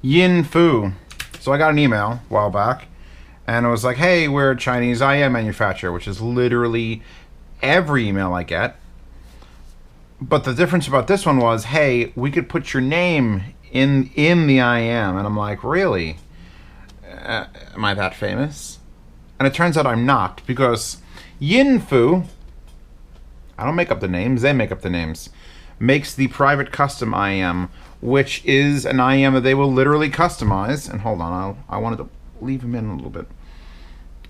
YinFu. So I got an email a while back, and it was like, hey, we're a Chinese IM manufacturer, which is literally every email I get. But the difference about this one was, hey, we could put your name in the IM. And I'm like, really? Am I that famous? And it turns out I'm not, because YinFu, I don't make up the names, they make up the names, makes the private custom IM, which is an IM that they will literally customize. And hold on, I wanted to leave him in a little bit.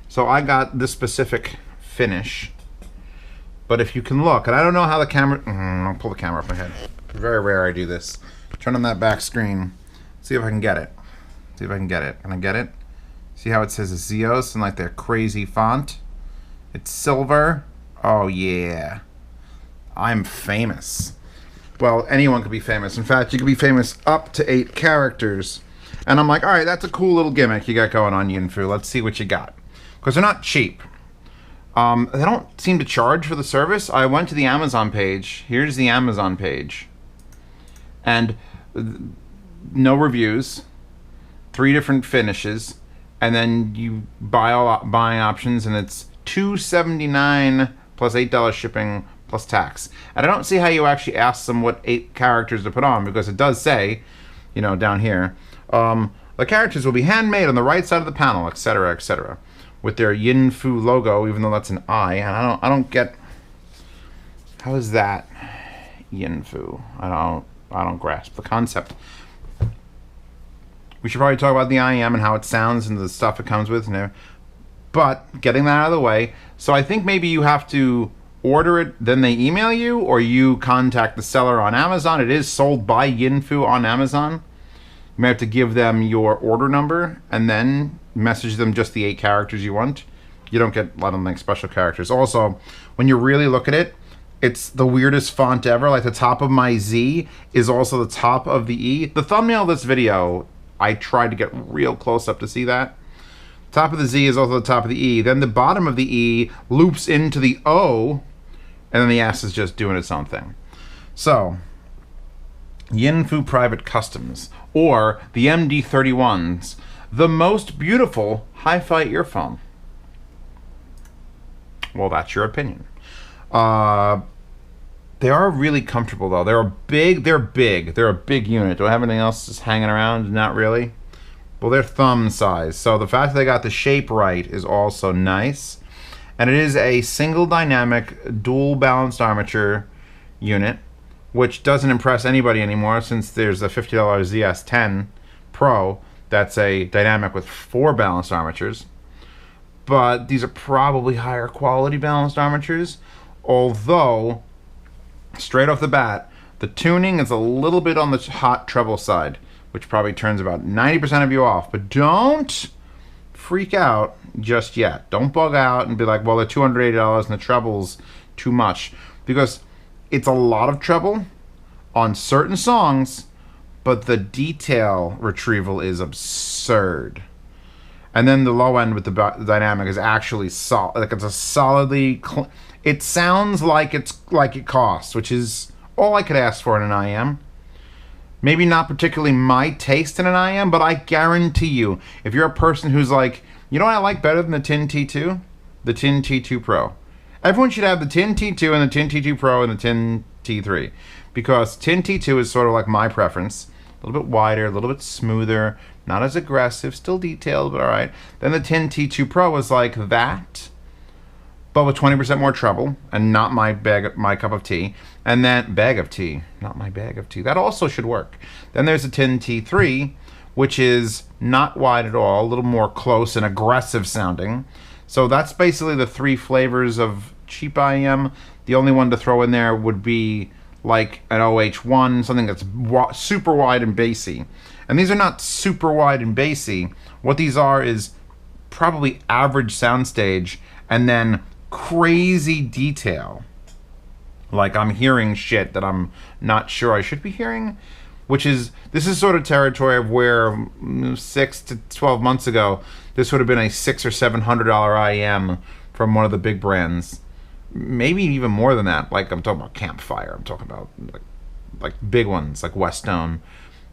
So I got this specific finish. But if you can look, and I don't know how the camera, I'll pull the camera up my head. Very rare I do this. Turn on that back screen. See if I can get it. See if I can get it. Can I get it? See how it says Zeos in like their crazy font? It's silver. Oh yeah. I'm famous. Well, anyone could be famous. In fact, you could be famous up to 8 characters. And I'm like, all right, that's a cool little gimmick you got going on, YinFu. Let's see what you got. Because they're not cheap. They don't seem to charge for the service. I went to the Amazon page. Here's the Amazon page. And no reviews. 3 different finishes. And then you buy all buying options, and it's $2.79 plus $8 shipping plus tax. And I don't see how you actually ask them what 8 characters to put on, because it does say, you know, down here, the characters will be handmade on the right side of the panel, etc., etc., with their YinFu logo, even though that's an I. And I don't get, how is that YinFu? I don't grasp the concept. We should probably talk about the IM and how it sounds and the stuff it comes with. But getting that out of the way, so I think maybe you have to order it, then they email you, or you contact the seller on Amazon. It is sold by YinFu on Amazon. You may have to give them your order number and then message them just the 8 characters you want. You don't get, I don't think, special characters. Also, when you really look at it, it's the weirdest font ever. Like the top of my Z is also the top of the E. The thumbnail of this video, I tried to get real close up to see that. Top of the Z is also the top of the E. Then the bottom of the E loops into the O, and then the S is just doing its own thing. So, YinFu Private Customs, or the MD31s, the most beautiful hi-fi earphone. Well, that's your opinion. They are really comfortable, though. They're big. They're a big unit. Do I have anything else just hanging around? Not really. Well, they're thumb size. So the fact that they got the shape right is also nice. And it is a single dynamic, dual balanced armature unit, which doesn't impress anybody anymore since there's a $50 ZS10 Pro that's a dynamic with 4 balanced armatures. But these are probably higher quality balanced armatures, although straight off the bat, the tuning is a little bit on the hot treble side, which probably turns about 90% of you off. But don't freak out just yet. Don't bug out and be like, well, they're $280 and the treble's too much. Because it's a lot of treble on certain songs, but the detail retrieval is absurd. And then the low end with the dynamic is actually solid. Like it's a solidly... It sounds like it costs, which is all I could ask for in an IM. Maybe not particularly my taste in an IM, but I guarantee you, if you're a person who's like, you know what I like better than the Tin T2? The Tin T2 Pro. Everyone should have the Tin T2 and the Tin T2 Pro and the Tin T3. Because Tin T2 is sort of like my preference. A little bit wider, a little bit smoother, not as aggressive, still detailed, but alright. Then the Tin T2 Pro is like that, but with 20% more treble, and not my cup of tea. And then, bag of tea, not my bag of tea. That also should work. Then there's the Tin T3, which is not wide at all, a little more close and aggressive sounding. So that's basically the 3 flavors of cheap IM. The only one to throw in there would be like an OH1, something that's super wide and bassy. And these are not super wide and bassy. What these are is probably average soundstage and then crazy detail. Like I'm hearing shit that I'm not sure I should be hearing, which is, this is sort of territory of where 6 to 12 months ago, this would have been a $600 or $700 IM from one of the big brands. Maybe even more than that. Like I'm talking about Campfire. I'm talking about like big ones like Westone.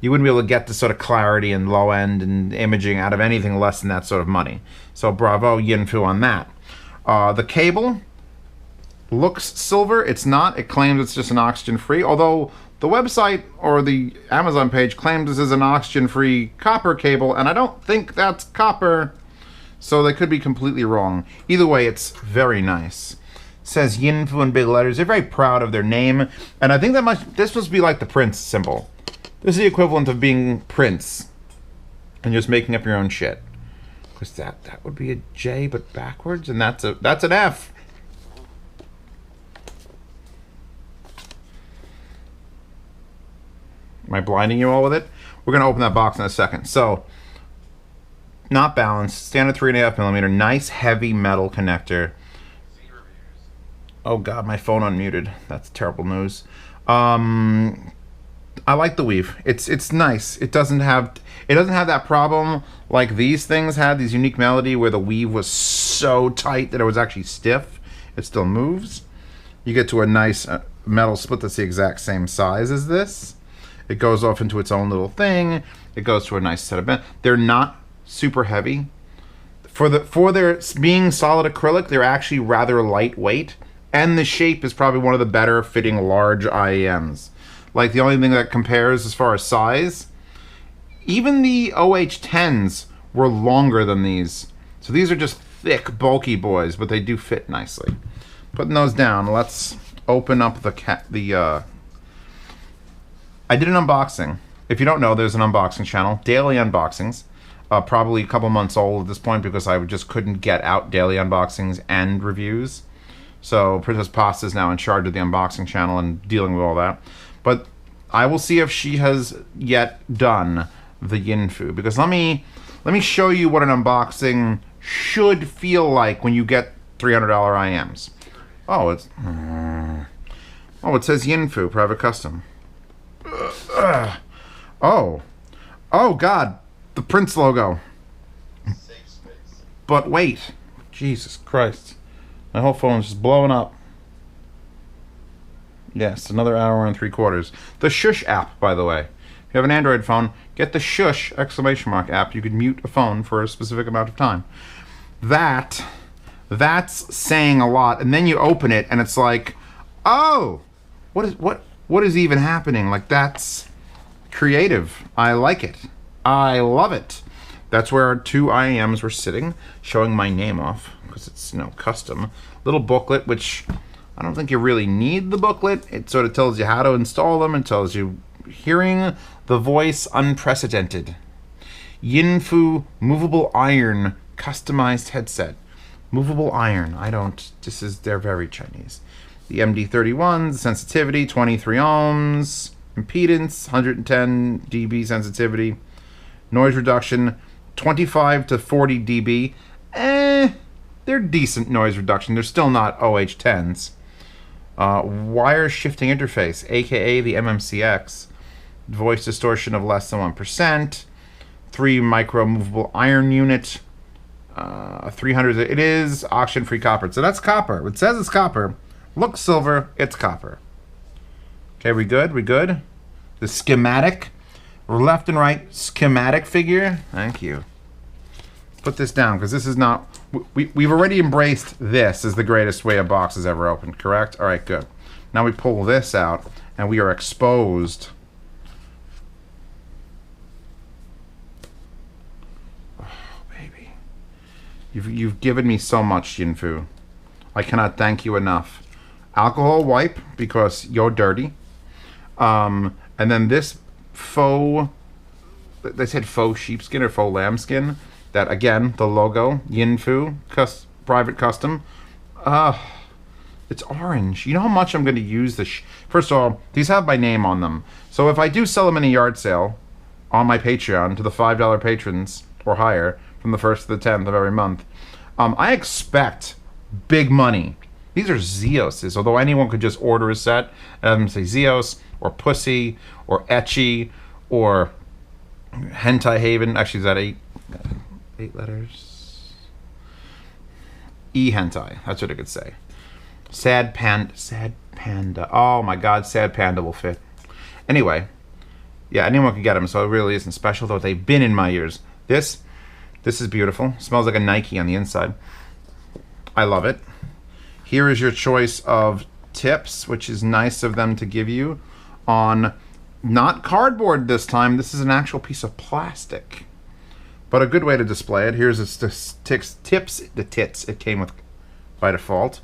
You wouldn't be able to get the sort of clarity and low end and imaging out of anything less than that sort of money. So bravo YinFu on that. The cable looks silver. It's not. It claims it's just an oxygen-free, although the website or the Amazon page claims this is an oxygen-free copper cable, and I don't think that's copper, so they could be completely wrong. Either way, it's very nice. It says YinFu in big letters. They're very proud of their name, and I think this must be like the Prince symbol. This is the equivalent of being Prince and just making up your own shit. Because that would be a J but backwards, and that's an F. Am I blinding you all with it? We're gonna open that box in a second. So, not balanced, standard 3.5mm, nice heavy metal connector. Oh god, my phone unmuted. That's terrible news. I like the weave. It's nice. It doesn't have that problem like these things had, these Unique Melody, where the weave was so tight that it was actually stiff. It still moves. You get to a nice metal split that's the exact same size as this. It goes off into its own little thing. It goes to a nice set of bends. They're not super heavy. For their being solid acrylic, they're actually rather lightweight, and the shape is probably one of the better fitting large IEMs. Like, the only thing that compares as far as size, even the OH10s were longer than these. So these are just thick, bulky boys, but they do fit nicely. Putting those down, let's open up I did an unboxing. If you don't know, there's an unboxing channel, daily unboxings. Probably a couple months old at this point because I just couldn't get out daily unboxings and reviews. So Princess Pasta is now in charge of the unboxing channel and dealing with all that. But I will see if she has yet done the YinFu, because let me show you what an unboxing should feel like when you get $300 IMs. Oh, it says YinFu private custom. Oh God, the Prince logo. Safe space. But wait, Jesus Christ, my whole phone's just blowing up. Yes, another hour and 3/4. The Shush app, by the way. If you have an Android phone, get the Shush ! App. You can mute a phone for a specific amount of time. That's saying a lot. And then you open it, and it's like, oh, what is even happening? Like, that's creative. I like it. I love it. That's where our 2 IEMs were sitting, showing my name off because it's custom. Little booklet, which I don't think you really need the booklet. It sort of tells you how to install them and tells you hearing the voice unprecedented. YinFu movable iron customized headset. Movable iron. They're very Chinese. The MD31, sensitivity, 23 ohms. Impedance, 110 dB sensitivity. Noise reduction, 25 to 40 dB. They're decent noise reduction. They're still not OH10s. Wire shifting interface, aka the MMCX. Voice distortion of less than 1%. 3 micro movable iron unit. 300. It is oxygen-free copper. So that's copper. It says it's copper. Looks silver. It's copper. Okay, we good? We good? The schematic. Left and right schematic figure. Thank you. Put this down because this is not. We've already embraced this as the greatest way a box is ever opened, correct? All right, good. Now we pull this out, and we are exposed. Oh, baby. You've given me so much, YinFu. I cannot thank you enough. Alcohol wipe, because you're dirty. And then this faux, they said faux sheepskin or faux lambskin. That, again, the logo, YinFu, private custom. It's orange. You know how much I'm going to use this? First of all, these have my name on them. So if I do sell them in a yard sale on my Patreon to the $5 patrons or higher from the 1st to the 10th of every month, I expect big money. These are Zeoses, although anyone could just order a set and have them say Zeos or Pussy or Etchy or Hentai Haven. Actually, is that 8 letters? E-hentai. That's what it could say. Sad Panda. Oh my God, Sad Panda will fit. Anyway, Yeah, anyone can get them, so it really isn't special, though they've been in my ears. This is beautiful. Smells like a Nike on the inside. I love it. Here is your choice of tips, which is nice of them to give you on not cardboard this time. This is an actual piece of plastic, but a good way to display it. Here's the tits it came with by default.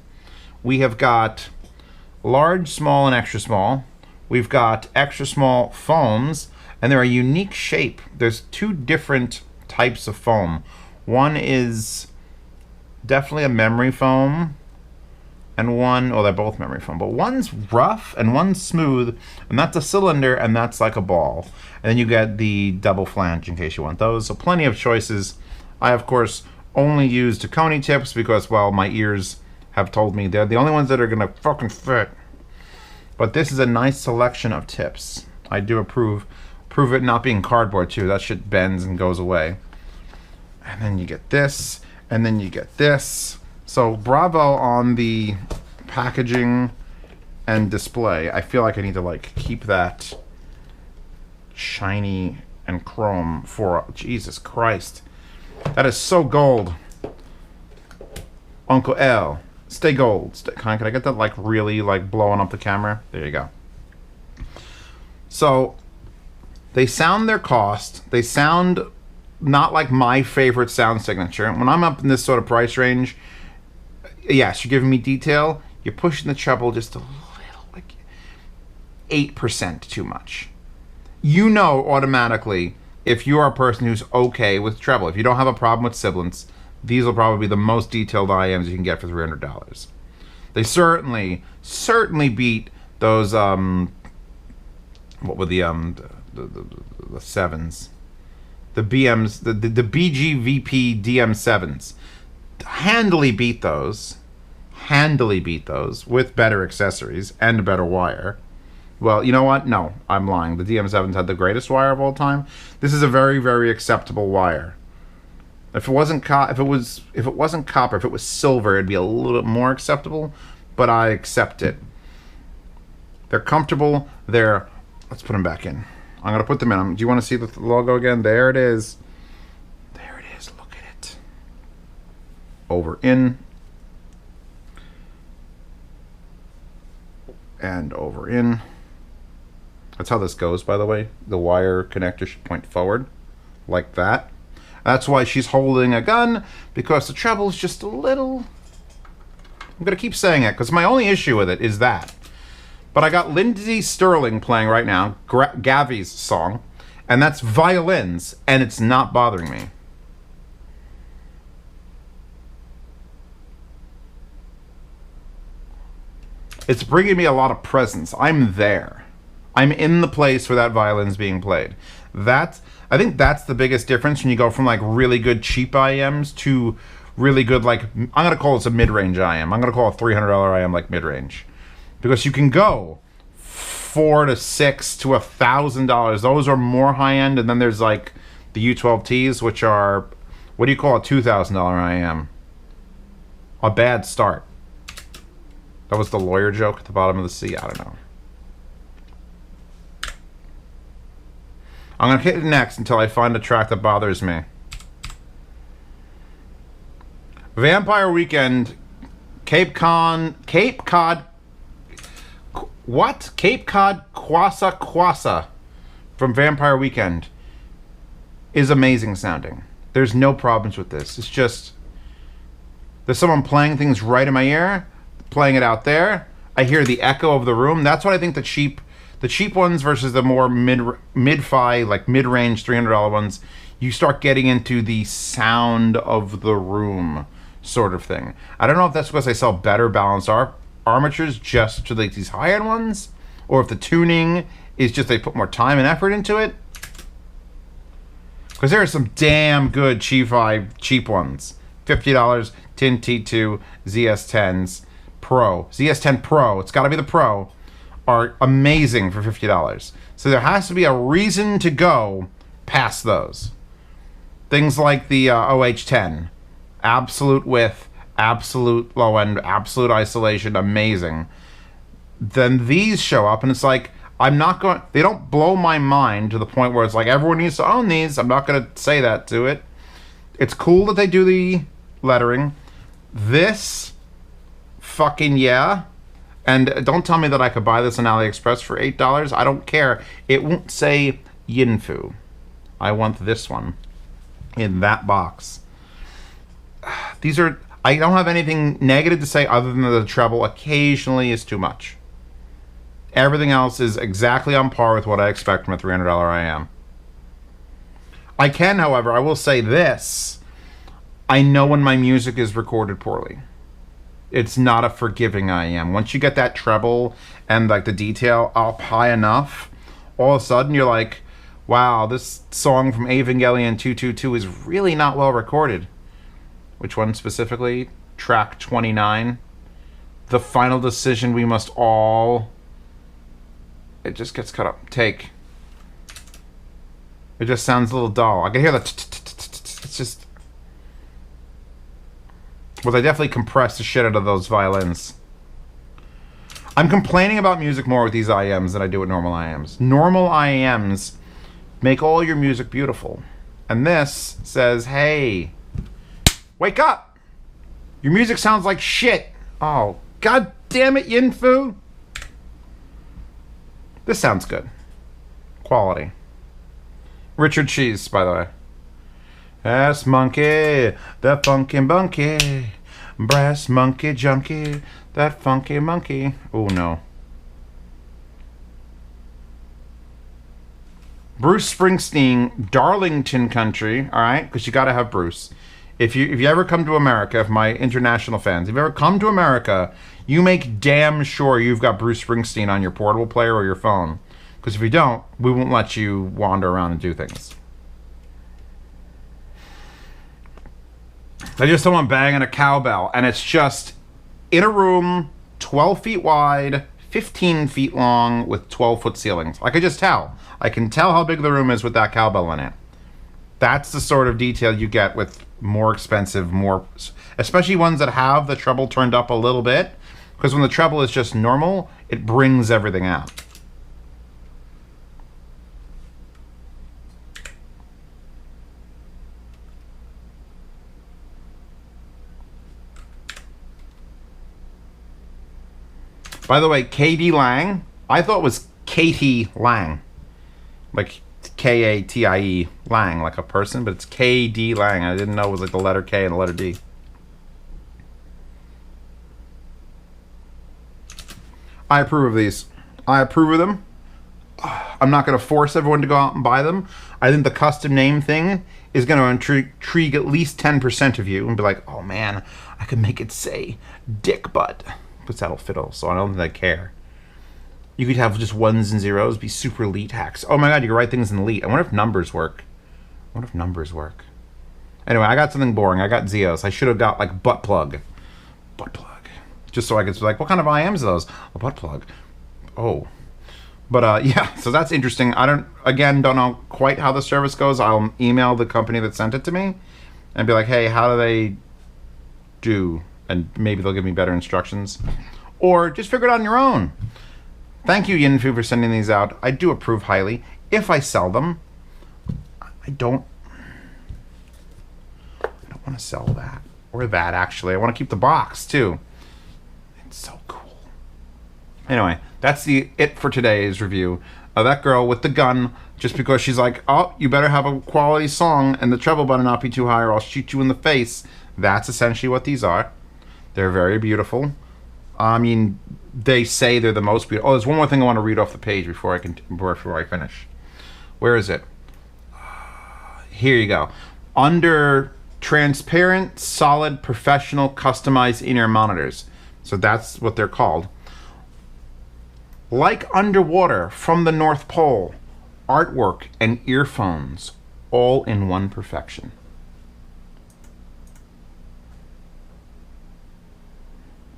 We have got large, small, and extra small. We've got extra small foams, and they're a unique shape. There's two different types of foam. One is definitely a memory foam, and one, oh, they're both memory foam, but one's rough and one's smooth, and that's a cylinder, and that's like a ball. And then you get the double flange in case you want those. So plenty of choices. I, of course, only use Taconi tips because, well, my ears have told me they're the only ones that are gonna fucking fit. But this is a nice selection of tips. I do approve it not being cardboard too. That shit bends and goes away. And then you get this, and then you get this. So bravo on the packaging and display. I feel like I need to like keep that shiny and chrome for Jesus Christ. That is so gold. Uncle L. Stay gold. Can I get that like really like blowing up the camera? There you go. So they sound their cost. They sound not like my favorite sound signature. When I'm up in this sort of price range, yes, you're giving me detail. You're pushing the treble just a little, like 8% too much. You know automatically if you are a person who's okay with treble. If you don't have a problem with sibilants, these will probably be the most detailed IMs you can get for $300. They certainly beat those what were the sevens, the BMs, the BGVP DM7s. Handily beat those with better accessories and a better wire. Well, you know what? No, I'm lying. The DM7s had the greatest wire of all time. This is a very, very acceptable wire. If it wasn't copper, if it was silver, it'd be a little bit more acceptable, but I accept it. They're comfortable. Let's put them back in. I'm going to put them in. Do you want to see the logo again? There it is. There it is. Look at it. Over, in. And over, in. That's how this goes, by the way. The wire connector should point forward, like that. That's why she's holding a gun, because the treble is just a little... I'm going to keep saying it, because my only issue with it is that. But I got Lindsey Sterling playing right now, Gavi's song, and that's violins, and it's not bothering me. It's bringing me a lot of presence. I'm there. I'm in the place where that violin's being played. I think that's the biggest difference when you go from like really good cheap IMs to really good, like, I'm going to call this a mid-range IM. I'm going to call a $300 IM like mid-range. Because you can go $400 to $600 to $1,000. Those are more high-end, and then there's like the U12Ts, which are, what do you call a $2,000 IM? A bad start. That was the lawyer joke at the bottom of the sea. I don't know. I'm going to hit it next until I find a track that bothers me. Vampire Weekend, Cape Cod Quassa from Vampire Weekend is amazing sounding. There's no problems with this. It's just, there's someone playing things right in my ear, playing it out there. I hear the echo of the room. That's what I think the cheap ones versus the more mid-fi, like mid-range $300 ones, you start getting into the sound of the room sort of thing. I don't know if that's because they sell better balanced armatures just to like these high-end ones, or if the tuning is just they put more time and effort into it. Because there are some damn good cheap ones. $50, Tin T2, ZS10s, Pro. ZS10 Pro, it's got to be the Pro, are amazing for $50. So there has to be a reason to go past those. Things like the OH10. Absolute width, absolute low end, absolute isolation, amazing. Then these show up and it's like, I'm not going. They don't blow my mind to the point where it's like everyone needs to own these. I'm not going to say that to it. It's cool that they do the lettering. This, fucking yeah. And don't tell me that I could buy this on AliExpress for $8. I don't care. It won't say YinFu. I want this one in that box. These are... I don't have anything negative to say other than the treble occasionally is too much. Everything else is exactly on par with what I expect from a $300 IM. I can, however, I will say this. I know when my music is recorded poorly. It's not a forgiving IM. Once you get that treble and like the detail up high enough, all of a sudden you're like, wow, this song from Evangelion 222 is really not well recorded. Which one specifically? Track 29. The final decision we must all... It just gets cut up. Take. It just sounds a little dull. I can hear the... It's just... Well, they definitely compress the shit out of those violins. I'm complaining about music more with these IMs than I do with normal IMs. Normal IMs make all your music beautiful. And this says, hey, wake up! Your music sounds like shit. Oh, god damn it, YinFu. This sounds good. Quality. Richard Cheese, by the way. Ass monkey, that funky monkey. Brass monkey junkie, that funky monkey. Oh no. Bruce Springsteen, Darlington Country, alright? Because you gotta have Bruce. If you ever come to America, if my international fans, if you ever come to America, you make damn sure you've got Bruce Springsteen on your portable player or your phone. Because if you don't, we won't let you wander around and do things. I just someone banging a cowbell, and it's just in a room, 12 feet wide, 15 feet long, with 12-foot ceilings. I could just tell. I can tell how big the room is with that cowbell in it. That's the sort of detail you get with more expensive, especially ones that have the treble turned up a little bit, because when the treble is just normal, it brings everything out. By the way, KD Lang, I thought it was Katie Lang. Like K-A-T-I-E, Lang, like a person, but it's KD Lang. I didn't know it was like the letter K and the letter D. I approve of these. I approve of them. I'm not going to force everyone to go out and buy them. I think the custom name thing is going to intrigue at least 10% of you and be like, oh man, I could make it say dick butt. Because that'll fiddle, so I don't think they care. You could have just ones and zeros, be super elite hacks. Oh my god, you can write things in elite. I wonder if numbers work. Anyway, I got something boring. I got Zeos. I should have got like butt plug. Butt plug. Just so I could be like, what kind of IMs are those? A butt plug. Oh. But yeah, so that's interesting. I don't know quite how the service goes. I'll email the company that sent it to me and be like, hey, how do they do? And maybe they'll give me better instructions. Or just figure it out on your own. Thank you, YinFu, for sending these out. I do approve highly. If I sell them, I don't want to sell that. Or that, actually. I want to keep the box, too. It's so cool. Anyway, that's it for today's review. That girl with the gun, just because she's like, oh, you better have a quality song and the treble better not be too high or I'll shoot you in the face. That's essentially what these are. They're very beautiful. I mean, they say they're the most beautiful. Oh, there's one more thing I want to read off the page before I finish. Where is it? Here you go. Under transparent, solid, professional, customized in-ear monitors. So that's what they're called. Like underwater from the North Pole, artwork and earphones, all in one perfection.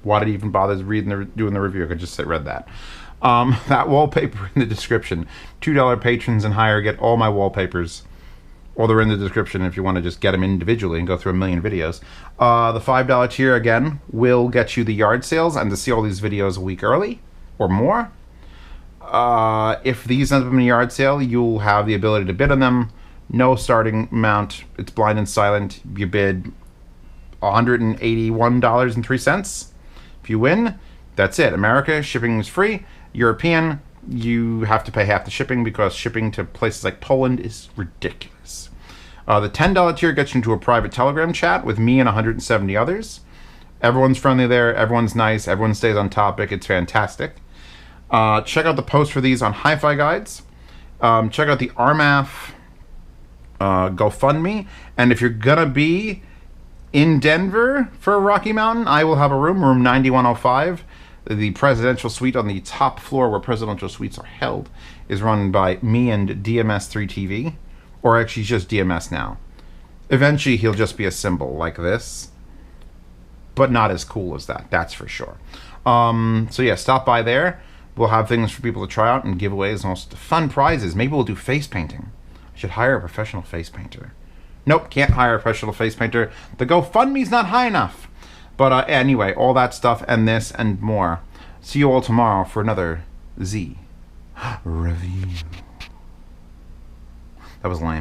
Why did he even bother doing the review? I could just read that. That wallpaper in the description. $2 patrons and higher get all my wallpapers. Or they're in the description if you want to just get them individually and go through a million videos. The $5 tier, again, will get you the yard sales and to see all these videos a week early or more. If these end up in a yard sale, you'll have the ability to bid on them. No starting amount. It's blind and silent. You bid $181.03. If you win, that's it. America, shipping is free. European, you have to pay half the shipping because shipping to places like Poland is ridiculous. The $10 tier gets you into a private Telegram chat with me and 170 others. Everyone's friendly there. Everyone's nice. Everyone stays on topic. It's fantastic. Check out the post for these on Hi-Fi Guides. Check out the RMAF GoFundMe. And if you're going to be in Denver for Rocky Mountain, I will have a room 9105. The presidential suite on the top floor where presidential suites are held is run by me and DMS3TV. Or actually just DMS now. Eventually he'll just be a symbol like this. But not as cool as that, that's for sure. So yeah, stop by there. We'll have things for people to try out and giveaways and also fun prizes. Maybe we'll do face painting. I should hire a professional face painter. Nope, can't hire a professional face painter. The GoFundMe's not high enough. But anyway, all that stuff and this and more. See you all tomorrow for another Z review. That was lame.